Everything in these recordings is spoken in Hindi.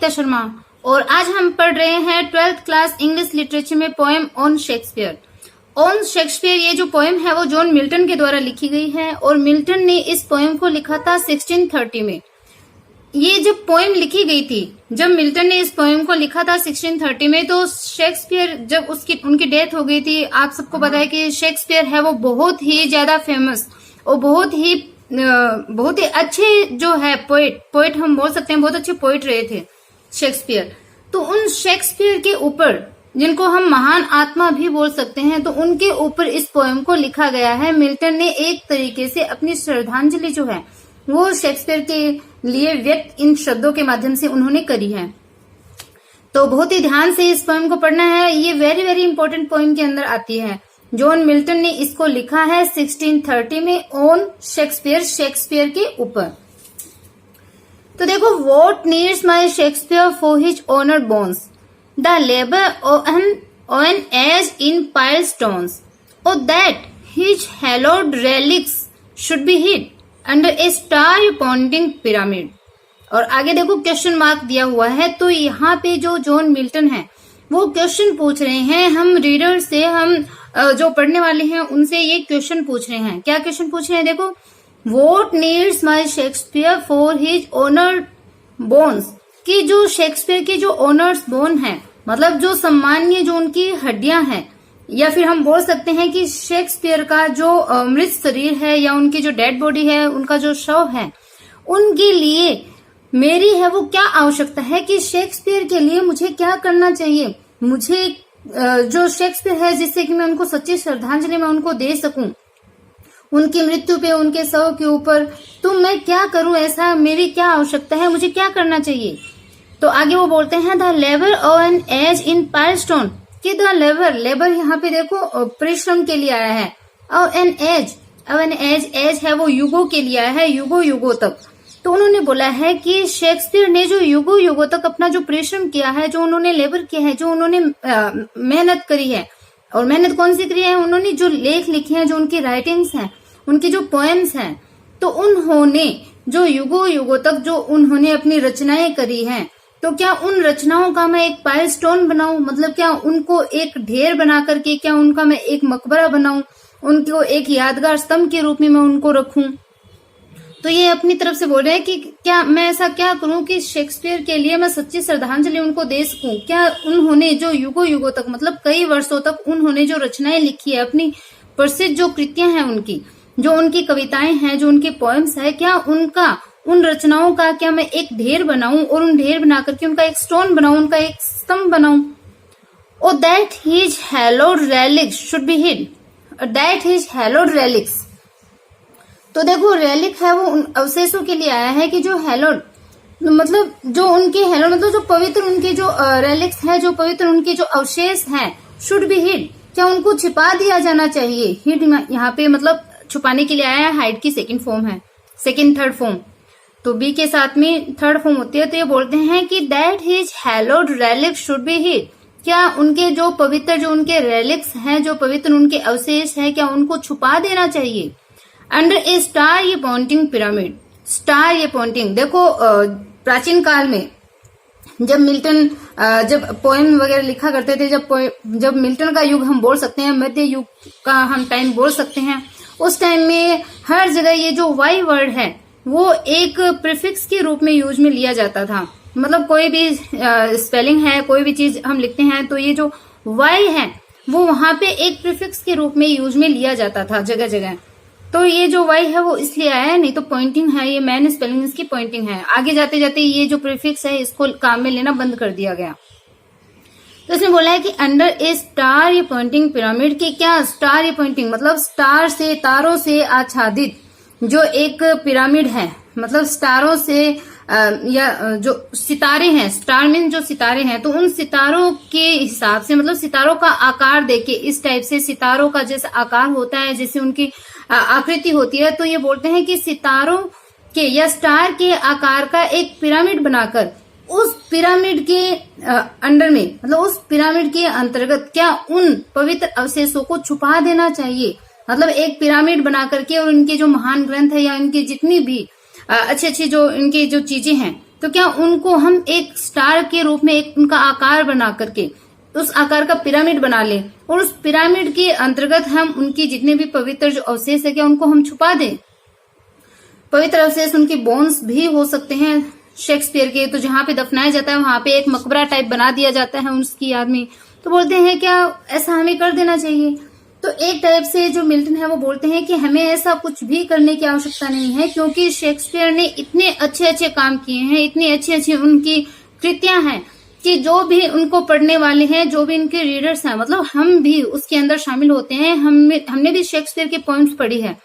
निकिता शर्मा और आज हम पढ़ रहे हैं 12th क्लास इंग्लिश लिटरेचर में poem on Shakespeare. On Shakespeare ये जो पोएम है वो जॉन मिल्टन के द्वारा लिखी गई है और मिल्टन ने इस पोएम को लिखा था 1630 में। ये जब पोएम लिखी गई थी, जब मिल्टन ने इस पोएम को लिखा था 1630 में, तो शेक्सपियर जब उनकी डेथ हो गई थी। आप सबको पता है कि शेक्सपियर है वो बहुत ही ज्यादा फेमस और बहुत ही अच्छे जो है पोएट हम बोल सकते हैं, बहुत अच्छे पोएट रहे थे शेक्सपियर। तो उन शेक्सपियर के ऊपर, जिनको हम महान आत्मा भी बोल सकते हैं, तो उनके ऊपर इस पोएम को लिखा गया है। मिल्टन ने एक तरीके से अपनी श्रद्धांजलि जो है वो शेक्सपियर के लिए व्यक्त इन शब्दों के माध्यम से उन्होंने करी है। तो बहुत ही ध्यान से इस पोएम को पढ़ना है। ये वेरी वेरी इंपॉर्टेंट पोएम के अंदर आती है। जॉन मिल्टन ने इसको लिखा है 1630 में ऑन शेक्सपियर के ऊपर। तो देखो, what needs my Shakespeare for his honour bones, the labour on an age in pile stones, और that his hallowed relics should be hid under a star pointing pyramid. और आगे देखो क्वेश्चन मार्क दिया हुआ है। तो यहाँ पे जो जॉन मिल्टन है वो क्वेश्चन पूछ रहे हैं, हम रीडर से, हम जो पढ़ने वाले हैं उनसे ये क्वेश्चन पूछ रहे हैं। क्या क्वेश्चन पूछ रहे हैं? देखो, what needs my Shakespeare for his honour bones, कि जो शेक्सपियर के जो ऑनर्स बोन है, मतलब जो सम्मानीय जो उनकी हड्डियां हैं, या फिर हम बोल सकते हैं कि शेक्सपियर का जो मृत शरीर है या उनकी जो डेड बॉडी है, उनका जो शव है, उनके लिए मेरी है वो क्या आवश्यकता है कि शेक्सपियर के लिए मुझे क्या करना चाहिए। मुझे जो शेक्सपियर है जिससे कि मैं उनको सच्ची श्रद्धांजलि मैं उनको दे सकूं उनकी मृत्यु पे, उनके शव के ऊपर, तो मैं क्या करूं, ऐसा मेरी क्या आवश्यकता है, मुझे क्या करना चाहिए। तो आगे वो बोलते हैं the labour of an age in pile stone, कि द लेबर यहाँ पे देखो परिश्रम के लिए आया है। ऑफ एन एज है वो युगों के लिए आया है, युगों तक। तो उन्होंने बोला है कि शेक्सपियर ने जो युगों तक अपना जो परिश्रम किया है, जो उन्होंने लेबर किया है, जो उन्होंने मेहनत करी है, और मेहनत कौन सी करी है, उन्होंने जो लेख लिखे हैं, जो उनकी राइटिंग्स हैं, उनकी जो पोएम्स हैं, तो उन्होंने जो युगों तक जो उन्होंने अपनी रचनाएं करी हैं, तो क्या उन रचनाओं का मैं एक पाइल स्टोन बनाऊं, मतलब क्या उनको एक ढेर बना करके, क्या उनका मैं एक मकबरा बनाऊं, उनको एक यादगार स्तंभ के रूप में मैं उनको रखूं। तो ये अपनी तरफ से बोल रहे हैं कि क्या मैं ऐसा क्या करूं कि शेक्सपियर के लिए मैं सच्ची श्रद्धांजलि उनको दे सकूं। क्या उन्होंने जो युगों तक, मतलब कई वर्षों तक उन्होंने जो रचनाएं लिखी है, अपनी प्रसिद्ध जो कृतियां हैं उनकी, जो उनकी कविताएं हैं, जो उनकी पोएम्स है, क्या उन रचनाओं का क्या मैं एक ढेर बनाऊं और उन ढेर बना करके उनका एक स्टोन बनाऊं, उनका एक स्तंभ बनाऊं। और that his hallowed relics should be hid, that his hallowed relics. तो देखो, रेलिक है वो उन अवशेषों के लिए आया है कि जो हैलोड, मतलब जो उनके हैलोड मतलब जो पवित्र उनके जो रेलिक्स है, जो पवित्र उनके जो अवशेष हैं, शुड बी हिड, क्या उनको छिपा दिया जाना चाहिए। हिड यहाँ पे मतलब छुपाने के लिए आया है, हाइड की सेकंड फॉर्म है, थर्ड फॉर्म। तो बी के साथ में थर्ड फॉर्म होती है। तो ये बोलते हैं कि that his hallowed relics should be hid, क्या उनके जो पवित्र जो उनके रेलिक्स हैं, जो पवित्र उनके अवशेष है, क्या उनको छुपा देना चाहिए अंडर ए स्टार ये पॉइंटिंग पिरामिड। स्टार ये पॉइंटिंग, देखो प्राचीन काल में जब पोएम वगैरह लिखा करते थे, जब मिल्टन का युग हम बोल सकते हैं, मध्य युग का हम टाइम बोल सकते हैं, उस टाइम में हर जगह ये जो वाई वर्ड है वो एक प्रीफिक्स के रूप में यूज में लिया जाता था। मतलब कोई भी स्पेलिंग है, कोई भी चीज हम लिखते हैं, तो ये जो वाई है वो वहां पे एक प्रीफिक्स के रूप में यूज में लिया जाता था जगह जगह। तो ये जो वाई है वो इसलिए आया है, नहीं तो पॉइंटिंग है, ये मैन स्पेलिंग इसकी पॉइंटिंग है। आगे जाते जाते ये जो प्रीफिक्स है इसको काम में लेना बंद कर दिया गया। तो इसने बोला है कि अंडर ए स्टार ये पॉइंटिंग पिरामिड, की क्या स्टार ये पॉइंटिंग मतलब स्टार से, तारों से आच्छादित जो एक पिरामिड है, मतलब स्टारों से या जो सितारे हैं, स्टार मीन जो सितारे हैं, तो उन सितारों के हिसाब से, मतलब सितारों का आकार देके, इस टाइप से सितारों का जैसा आकार होता है, जैसे उनकी आकृति होती है, तो ये बोलते हैं कि सितारों के या स्टार के आकार का एक पिरामिड बनाकर उस पिरामिड के अंडर में, मतलब उस पिरामिड के अंतर्गत क्या उन पवित्र अवशेषों को छुपा देना चाहिए। मतलब एक पिरामिड बना करके और उनके जो महान ग्रंथ है या इनकी जितनी भी अच्छी अच्छी जो इनकी जो चीजें हैं तो क्या उनको हम एक स्टार के रूप में एक उनका आकार बना करके उस आकार का पिरामिड बना लें और उस पिरामिड के अंतर्गत हम उनकी जितने भी पवित्र जो अवशेष है क्या उनको हम छुपा दें। पवित्र अवशेष उनके बोन्स भी हो सकते हैं शेक्सपियर के, तो जहां पे दफनाया जाता है वहां पे एक मकबरा टाइप बना दिया जाता है उसकी याद में। तो बोलते हैं क्या ऐसा हमें कर देना चाहिए। तो एक टाइप से जो मिल्टन है वो बोलते हैं कि हमें ऐसा कुछ भी करने की आवश्यकता नहीं है, क्योंकि शेक्सपियर ने इतने अच्छे अच्छे काम किए हैं, इतनी अच्छी अच्छी उनकी कृतियां हैं कि जो भी उनको पढ़ने वाले हैं, जो भी उनके रीडर्स हैं, मतलब हम भी उसके अंदर शामिल होते हैं। हमने भी शेक्सपियर के पोएम्स पढ़ी है,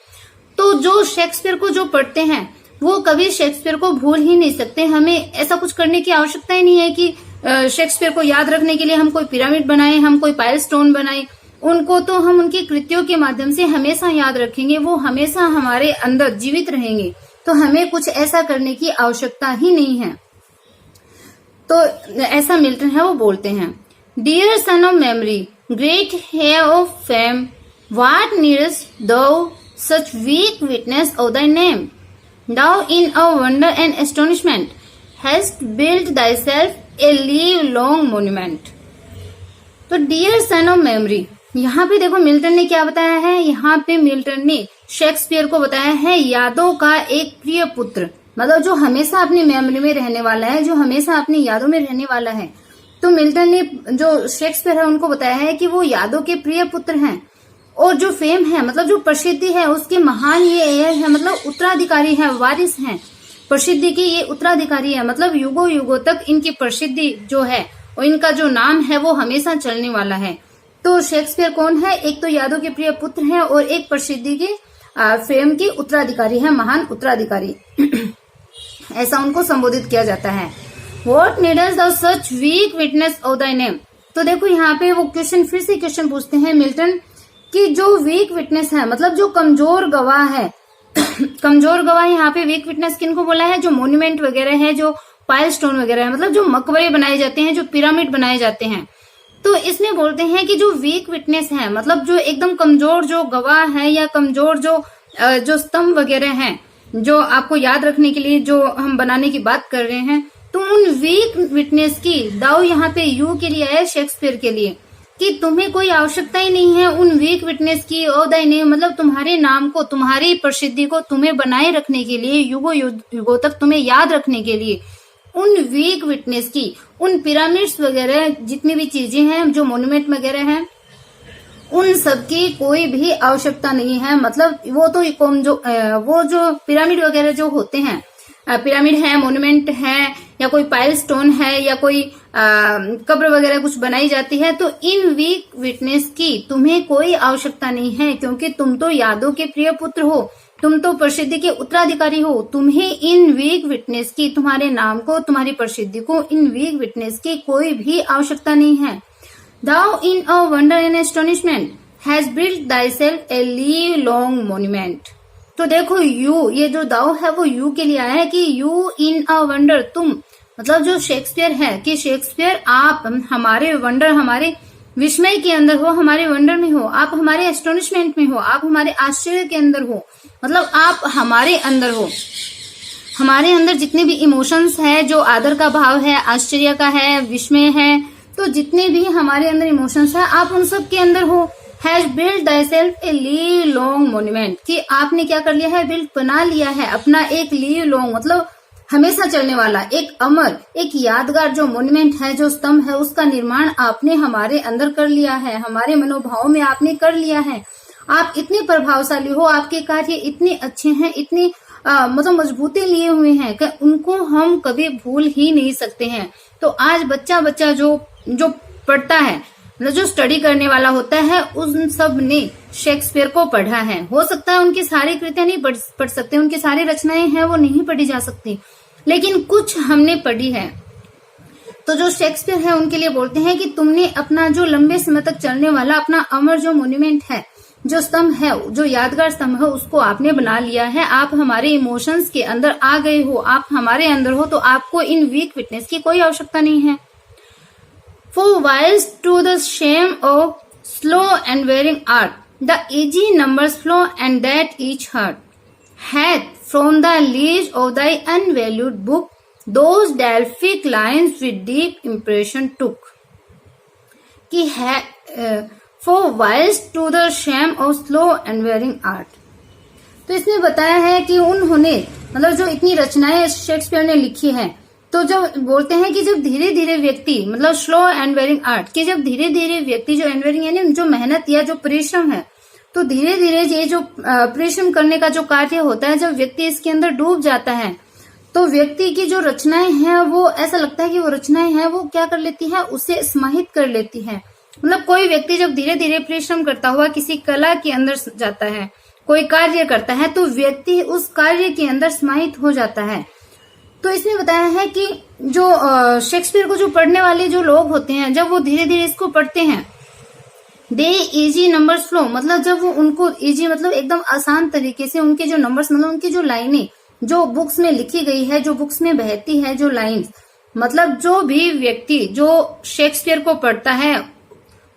तो जो शेक्सपियर को जो पढ़ते हैं वो कभी शेक्सपियर को भूल ही नहीं सकते। हमें ऐसा कुछ करने की आवश्यकता ही नहीं है कि शेक्सपियर को याद रखने के लिए हम कोई पिरामिड बनाए, हम कोई पाइल स्टोन बनाए। उनको तो हम उनकी कृतियों के माध्यम से हमेशा याद रखेंगे, वो हमेशा हमारे अंदर जीवित रहेंगे। तो हमें कुछ ऐसा करने की आवश्यकता ही नहीं है। तो ऐसा मिल्टन है वो बोलते हैं, dear son of memory, great heir of fame, what needest thou such weak witness of thy name? Thou in a wonder and astonishment hast built thyself a livelong monument. तो डियर सन ऑफ मेमोरी, यहाँ पे देखो मिल्टन ने क्या बताया है। यहाँ पे मिल्टन ने शेक्सपियर को बताया है यादों का एक प्रिय पुत्र, मतलब जो हमेशा अपनी मेमोरी में रहने वाला है, जो हमेशा अपनी यादों में रहने वाला है। तो मिल्टन ने जो शेक्सपियर है उनको बताया है कि वो यादों के प्रिय पुत्र हैं, और जो फेम है मतलब जो प्रसिद्धि है उसके महान ये हेयर है, मतलब उत्तराधिकारी है, वारिस हैं। प्रसिद्धि के ये उत्तराधिकारी है, मतलब युगों युगों तक इनकी प्रसिद्धि जो है और इनका जो नाम है वो हमेशा चलने वाला है। तो शेक्सपियर कौन है? एक तो यादों के प्रिय पुत्र हैं और एक प्रसिद्धि के फेम के उत्तराधिकारी है, महान उत्तराधिकारी ऐसा उनको संबोधित किया जाता है। What needest thou such weak witness of thy name? तो देखो यहाँ पे वो क्वेश्चन, फिर से क्वेश्चन पूछते हैं मिल्टन कि जो वीक विटनेस है, मतलब जो कमजोर गवाह है कमजोर गवाह यहाँ पे वीक विटनेस किनको बोला है? जो मोन्यूमेंट वगैरह है, जो पाइल स्टोन वगैरह है, मतलब जो मकबरे बनाए जाते हैं, जो पिरामिड बनाए जाते हैं। तो इसमें बोलते हैं कि जो वीक विटनेस है, मतलब जो एकदम कमजोर जो गवाह है या कमजोर जो स्तंभ वगैरह हैं, जो आपको याद रखने के लिए जो हम बनाने की बात कर रहे हैं, तो उन वीक विटनेस की दाऊ यहाँ पे यू के लिए है, शेक्सपियर के लिए, कि तुम्हें कोई आवश्यकता ही नहीं है उन वीक विटनेस की और दाई नेम, मतलब तुम्हारे नाम को, तुम्हारी प्रसिद्धि को तुम्हें बनाए रखने के लिए, युगों युगों तक तुम्हें याद रखने के लिए उन वीक विटनेस की, उन पिरामिड्स वगैरह जितनी भी चीजें हैं, जो मोन्यूमेंट वगैरह हैं, उन सब की कोई भी आवश्यकता नहीं है। मतलब वो तो वो जो पिरामिड वगैरह जो होते हैं, पिरामिड है, मोन्यूमेंट है, या कोई पाइल स्टोन है, या कोई कब्र वगैरह कुछ बनाई जाती है, तो इन वीक विटनेस की तुम्हें कोई आवश्यकता नहीं है, क्योंकि तुम तो यादों के प्रिय पुत्र हो, तुम तो प्रसिद्धि के उत्तराधिकारी हो। तुम्हें इन वीक विटनेस की, तुम्हारे नाम को, तुम्हारी प्रसिद्धि को, इन वीक विटनेस की कोई भी आवश्यकता नहीं है। Thou in a wonder and astonishment has built thyself a livelong monument. तो देखो यू, ये जो दाऊ है वो यू के लिए आया है कि यू इन अ वंडर, तुम, मतलब जो शेक्सपियर है, कि शेक्सपियर आप हमारे वंडर, हमारे विस्मय के अंदर हो, हमारे वंडर में हो, आप हमारे एस्टोनिशमेंट में हो, आप हमारे आश्चर्य के अंदर हो, मतलब आप हमारे अंदर हो। हमारे अंदर जितने भी इमोशंस है, जो आदर का भाव है, आश्चर्य का है, विस्मय है, तो जितने भी हमारे अंदर इमोशंस है, आप उन सब के अंदर हो। Has build thyself a livelong monument, कि आपने क्या कर लिया है? बिल्ड, बना लिया है अपना एक livelong, मतलब हमेशा चलने वाला, एक अमर, एक यादगार जो मोन्यूमेंट है, जो स्तंभ है, उसका निर्माण आपने हमारे अंदर कर लिया है, हमारे मनोभाव में आपने कर लिया है। आप इतने प्रभावशाली हो, आपके कार्य इतने अच्छे हैं, इतनी मतलब मजबूती लिए हुए हैं कि उनको हम कभी भूल ही नहीं सकते हैं। तो आज बच्चा जो पढ़ता है, मतलब जो स्टडी करने वाला होता है, उन सब ने शेक्सपियर को पढ़ा है। हो सकता है उनकी सारी कृतियां नहीं पढ़ सकते, उनकी सारी रचनाएं हैं वो नहीं पढ़ी जा सकती, लेकिन कुछ हमने पढ़ी है। तो जो शेक्सपियर है उनके लिए बोलते हैं कि तुमने अपना जो लंबे समय तक चलने वाला अपना अमर जो मोन्यूमेंट है, जो स्तंभ है, जो यादगार स्तंभ है, उसको आपने बना लिया है। आप हमारे इमोशंस के अंदर आ गए हो, आप हमारे अंदर हो, तो आपको इन वीक विटनेस की कोई आवश्यकता नहीं है। For whilst to the shame of slow and wearing art, the easy numbers flow, and that each heart hath from the leaves of thy unvalued book those Delphic lines with deep impression took कि है for whilst to the shame of slow and wearing art। तो इसमें बताया है कि उन्होंने मतलब जो इतनी रचनाएं शेक्सपियर ने लिखी हैं, तो जब बोलते हैं कि जब धीरे धीरे व्यक्ति मतलब स्लो एंड वेयरिंग आर्ट कि जब धीरे धीरे व्यक्ति जो एंड वेयरिंग यानी जो मेहनत या जो परिश्रम है, तो धीरे धीरे ये जो परिश्रम करने का जो कार्य होता है, जब व्यक्ति इसके अंदर डूब जाता है तो व्यक्ति की जो रचनाएं हैं वो ऐसा लगता है कि वो रचनाएं हैं वो क्या कर लेती है, उसे समाहित कर लेती है। मतलब कोई व्यक्ति जब धीरे धीरे परिश्रम करता हुआ किसी कला के अंदर जाता है, कोई कार्य करता है, तो व्यक्ति उस कार्य के अंदर समाहित हो जाता है। तो इसमें बताया है कि जो शेक्सपियर को जो पढ़ने वाले जो लोग होते हैं, जब वो धीरे धीरे इसको पढ़ते हैं, दे इजी नंबर्स फ्लो, मतलब जब वो उनको इजी मतलब एकदम आसान तरीके से उनके जो नंबर्स मतलब उनकी जो लाइनें जो बुक्स में लिखी गई है, जो बुक्स में बहती है जो लाइंस, मतलब जो भी व्यक्ति जो शेक्सपियर को पढ़ता है,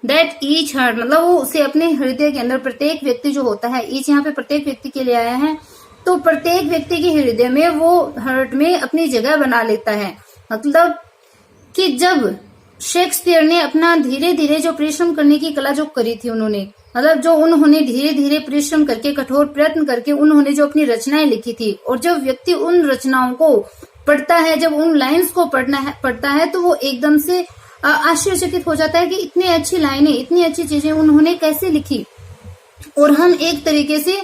दैट ईच हार्ट मतलब वो उसे अपने हृदय के अंदर, प्रत्येक व्यक्ति जो होता है, ईच यहाँ पे प्रत्येक व्यक्ति के लिए आया है, तो प्रत्येक व्यक्ति के हृदय में वो हार्ट में अपनी जगह बना लेता है। मतलब कि जब शेक्सपियर ने अपना धीरे धीरे जो परिश्रम करने की कला जो करी थी उन्होंने, मतलब जो उन्होंने धीरे धीरे परिश्रम करके कठोर प्रयत्न करके उन्होंने जो अपनी रचनाएं लिखी थी, और जब व्यक्ति उन रचनाओं को पढ़ता है, जब उन लाइंस को पढ़ता है तो वो एकदम से आश्चर्यचकित हो जाता है कि इतनी अच्छी लाइनें, इतनी अच्छी चीजें उन्होंने कैसे लिखी। और हम एक तरीके से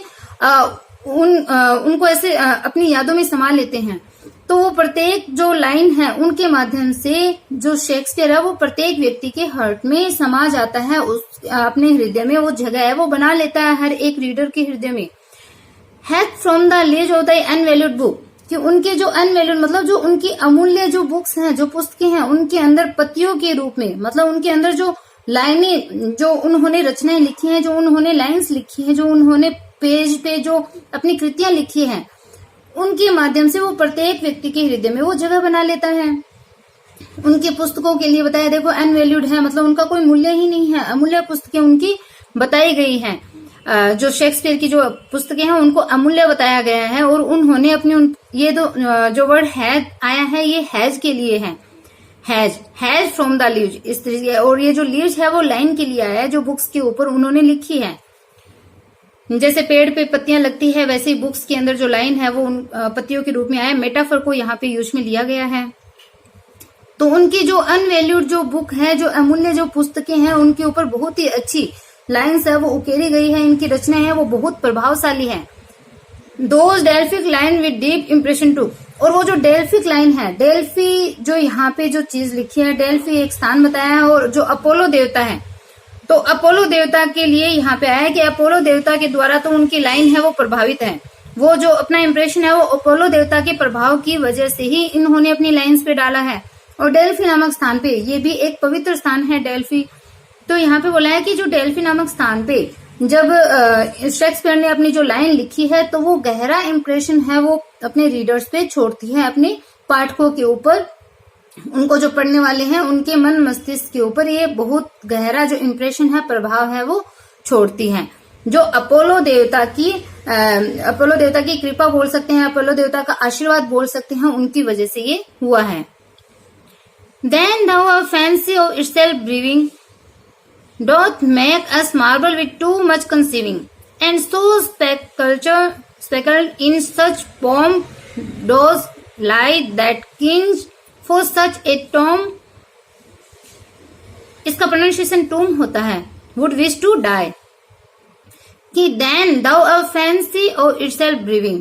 उनको ऐसे अपनी यादों में समा लेते हैं। तो वो प्रत्येक जो लाइन है उनके माध्यम से जो शेक्सपियर है वो प्रत्येक व्यक्ति के हार्ट में समा जाता है, उस अपने हृदय में वो जगह है वो बना लेता है हर एक रीडर के हृदय में। Hath from the leaves of the unvalued book कि उनके जो अनवैल्यूड मतलब जो उनकी अमूल्य जो बुक्स हैं, जो पुस्तकें हैं, उनके अंदर पत्तियों के रूप में मतलब उनके अंदर जो लाइनें जो उन्होंने रचनाएं लिखी हैं, जो उन्होंने लाइन्स लिखी हैं, जो उन्होंने पेज पे जो अपनी कृतियां लिखी हैं, उनके माध्यम से वो प्रत्येक व्यक्ति के हृदय में वो जगह बना लेता है। उनकी पुस्तकों के लिए बताया, देखो अनवैल्यूड है मतलब उनका कोई मूल्य ही नहीं है, अमूल्य पुस्तकें उनकी बताई गई हैं। जो शेक्सपियर की जो पुस्तकें हैं उनको अमूल्य बताया गया है, और उन्होंने अपनी ये जो वर्ड हैज आया है ये हैज के लिए है, हैज फ्रॉम द लीव्स इस तरीके, और ये जो लीव्स है वो लाइन के लिए आया है जो बुक्स के ऊपर उन्होंने लिखी है। जैसे पेड़ पे पत्तियां लगती है वैसे ही बुक्स के अंदर जो लाइन है वो उन पत्तियों के रूप में आया, मेटाफर को यहाँ पे यूज में लिया गया है। तो उनकी जो अनवैल्यूड जो बुक है, जो अमूल्य जो पुस्तकें हैं, उनके ऊपर बहुत ही अच्छी लाइन्स है वो उकेरी गई है, इनकी रचनाएं है वो बहुत प्रभावशाली है। Those Delphic line with deep impression took, और वो जो डेल्फिक लाइन है, डेल्फी जो यहाँ पे जो चीज लिखी है, डेल्फी एक स्थान बताया है, और जो अपोलो देवता है, तो अपोलो देवता के लिए यहाँ पे आया है कि अपोलो देवता के द्वारा तो उनकी लाइन है वो प्रभावित है, वो जो अपना इम्प्रेशन है वो अपोलो देवता के प्रभाव की वजह से ही इन्होंने अपनी लाइन्स पे डाला है। और डेल्फी नामक स्थान पे, ये भी एक पवित्र स्थान है डेल्फी, तो यहाँ पे बोला है कि जो डेल्फी नामक स्थान पे जब शेक्सपियर ने अपनी जो लाइन लिखी है तो वो गहरा इम्प्रेशन है वो अपने रीडर्स पे छोड़ती है, अपने पाठकों के ऊपर, उनको जो पढ़ने वाले हैं उनके मन मस्तिष्क के ऊपर ये बहुत गहरा जो इम्प्रेशन है, प्रभाव है वो छोड़ती हैं। जो अपोलो देवता की कृपा बोल सकते हैं, अपोलो देवता का आशीर्वाद बोल सकते हैं, उनकी वजह से ये हुआ है। Then thou a fancy of itself breathing doth make us marvel with too much conceiving, and so speckled in such pomp does lie that kings for such a tomb, इसका प्रोनाउंसिएशन टूम होता है, would wish to die। कि then thou a fancy of itself breathing,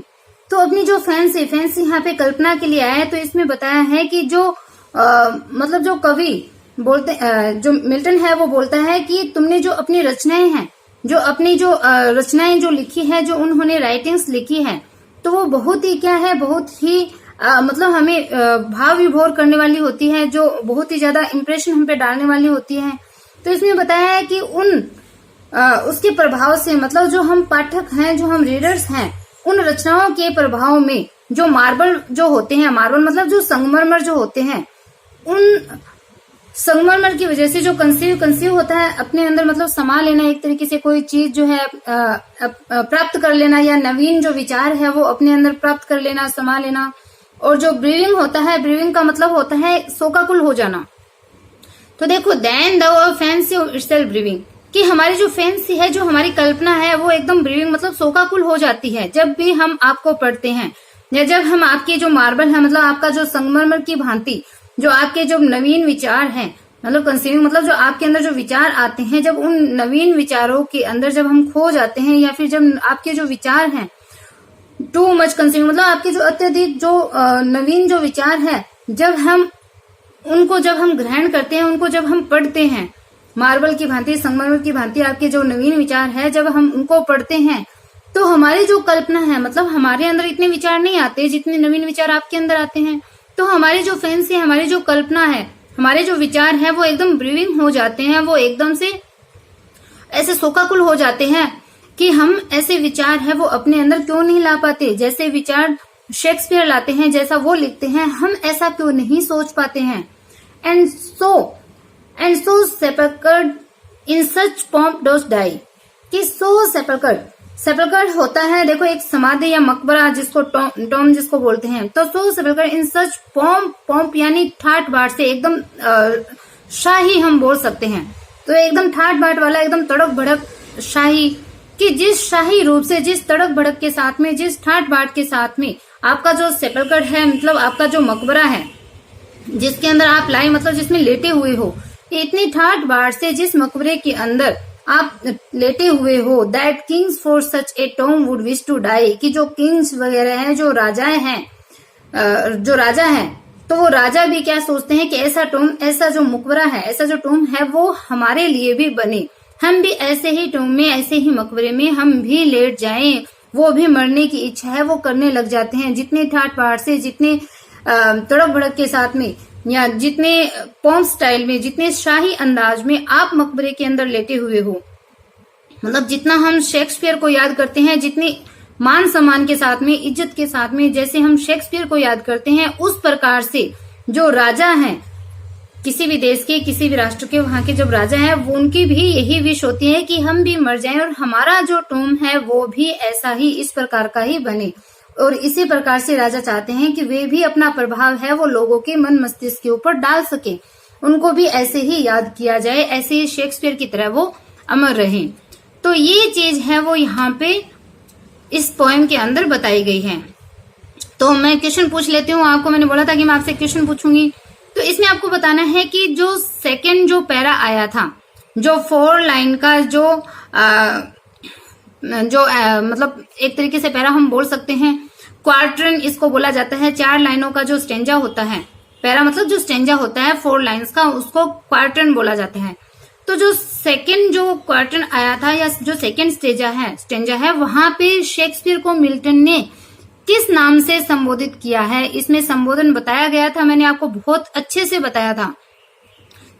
तो अपनी जो फैंसी यहाँ पे कल्पना के लिए आया है, तो इसमें बताया है कि जो मतलब जो कवि बोलते जो मिल्टन है वो बोलता है कि तुमने जो अपनी रचनाएं हैं, जो अपनी जो रचनाएं जो लिखी है, जो उन्होंने राइटिंग्स लिखी है, तो वो बहुत ही क्या है, बहुत ही मतलब हमें भाव विभोर करने वाली होती है, जो बहुत ही ज्यादा इम्प्रेशन हम पे डालने वाली होती है। तो इसमें बताया है कि उसके प्रभाव से मतलब जो हम पाठक हैं, जो हम रीडर्स हैं, उन रचनाओं के प्रभाव में जो मार्बल जो होते हैं, मार्बल मतलब जो संगमरमर जो होते हैं, उन संगमरमर की वजह से जो कंसीव होता है अपने अंदर, मतलब समा लेना, एक तरीके से कोई चीज जो है प्राप्त कर लेना, या नवीन जो विचार है वो अपने अंदर प्राप्त कर लेना, समा लेना, और जो ब्रीविंग होता है, ब्रीविंग का मतलब होता है शोकाकुल हो जाना। तो देखो, then the fancy of itself bereaving, कि हमारी जो फैंसी है, जो हमारी कल्पना है, वो एकदम ब्रीविंग मतलब शोकाकुल हो जाती है जब भी हम आपको पढ़ते हैं, या जब हम आपके जो मार्बल है, मतलब आपका जो संगमरमर की भांति जो आपके जो नवीन विचार हैं, मतलब कंसीविंग मतलब जो आपके अंदर जो विचार आते हैं, जब उन नवीन विचारों के अंदर जब हम खो जाते हैं, या फिर जब आपके जो विचार हैं टू मच कंसीविंग मतलब आपके जो अत्यधिक जो नवीन जो विचार है, जब हम ग्रहण करते हैं, उनको जब हम पढ़ते हैं, मार्बल की भांति, संगमरमर की भांति आपके जो नवीन विचार है, जब हम उनको पढ़ते हैं, तो हमारी जो कल्पना है, मतलब हमारे अंदर इतने विचार नहीं आते जितने नवीन विचार आपके अंदर आते हैं। तो हमारी जो फैंसी, हमारी जो कल्पना है, हमारे जो विचार है, वो एकदम ब्रीविंग हो जाते हैं, वो एकदम से ऐसे शोकाकुल हो जाते हैं कि हम ऐसे विचार है वो अपने अंदर क्यों नहीं ला पाते। जैसे विचार शेक्सपियर लाते हैं, जैसा वो लिखते हैं, हम ऐसा क्यों नहीं सोच पाते हैं। And so sepulchred in such pomp dost die, कि सो सेपल्चर्ड होता है, देखो एक समाधि या मकबरा जिसको टॉम जिसको बोलते हैं। तो सो सेपल्चर्ड इन सच पॉम्प यानी ठाट बाट से, एकदम शाही हम बोल सकते हैं। तो एकदम ठाट बाट वाला, एकदम तड़क भड़क शाही, कि जिस शाही रूप से, जिस तड़क भड़क के साथ में, जिस ठाट बाट के साथ में आपका जो सेपल्चर है, मतलब आपका जो मकबरा है, जिसके अंदर आप लाई मतलब जिसमें लेटे हुए हो, इतनी ठाट बाट से जिस मकबरे के अंदर आप लेटे हुए हो, that kings for such a tomb would wish to die, कि जो किंग्स वगैरह हैं, जो राजाएं हैं, जो राजा हैं, तो वो राजा भी क्या सोचते हैं कि ऐसा टॉम, ऐसा जो मकबरा है, ऐसा जो टॉम है, वो हमारे लिए भी बने, हम भी ऐसे ही टॉम में, ऐसे ही मकबरे में हम भी लेट जाएं। वो भी मरने की इच्छा है वो करने लग जाते हैं, जितने ठाट बाट से, जितने तड़क भड़क के साथ में, या जितने पॉम्प स्टाइल में, जितने शाही अंदाज में आप मकबरे के अंदर लेटे हुए हो, मतलब जितना हम शेक्सपियर को याद करते हैं, जितने मान सम्मान के साथ में, इज्जत के साथ में जैसे हम शेक्सपियर को याद करते हैं, उस प्रकार से जो राजा हैं किसी भी देश के, किसी भी राष्ट्र के, वहां के जब राजा हैं, वो उनकी भी यही विश होती है कि हम भी मर जाएं और हमारा जो टॉम है वो भी ऐसा ही, इस प्रकार का ही बने। और इसी प्रकार से राजा चाहते हैं कि वे भी अपना प्रभाव है वो लोगों के मन मस्तिष्क के ऊपर डाल सके, उनको भी ऐसे ही याद किया जाए, ऐसे ही शेक्सपियर की तरह वो अमर रहे। तो ये चीज है वो यहाँ पे इस पोएम के अंदर बताई गई है। तो मैं क्वेश्चन पूछ लेती हूँ आपको, मैंने बोला था कि मैं आपसे क्वेश्चन पूछूंगी। तो इसमें आपको बताना है कि जो सेकंड जो पैरा आया था, जो 4 लाइन का मतलब एक तरीके से पैरा हम बोल सकते हैं, क्वार्टरन इसको बोला जाता है। 4 लाइनों का जो स्टेंजा होता है, पैरा मतलब जो स्टेंजा होता है 4 लाइन्स का, उसको क्वार्टरन बोला जाता है। तो जो सेकंड जो क्वार्टरन आया था, या जो सेकंड स्टेंजा है, वहां पे शेक्सपियर को मिल्टन ने किस नाम से संबोधित किया है, इसमें संबोधन बताया गया था, मैंने आपको बहुत अच्छे से बताया था।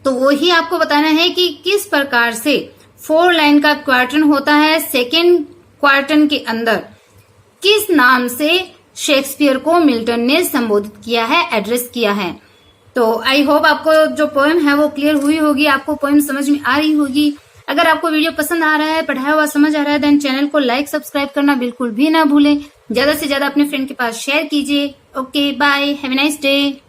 तो वो ही आपको बताना है कि किस प्रकार से 4 लाइन का क्वार्टरन होता है, सेकंड क्वार्टरन के अंदर किस नाम से शेक्सपियर को मिल्टन ने संबोधित किया है, एड्रेस किया है। तो आई होप आपको जो पोएम है वो क्लियर हुई होगी, आपको पोएम समझ में आ रही होगी। अगर आपको वीडियो पसंद आ रहा है, पढ़ाया हुआ समझ आ रहा है, देन चैनल को लाइक सब्सक्राइब करना बिल्कुल भी ना भूलें। ज्यादा से ज्यादा अपने फ्रेंड के पास शेयर कीजिए। Okay, bye, have a nice day.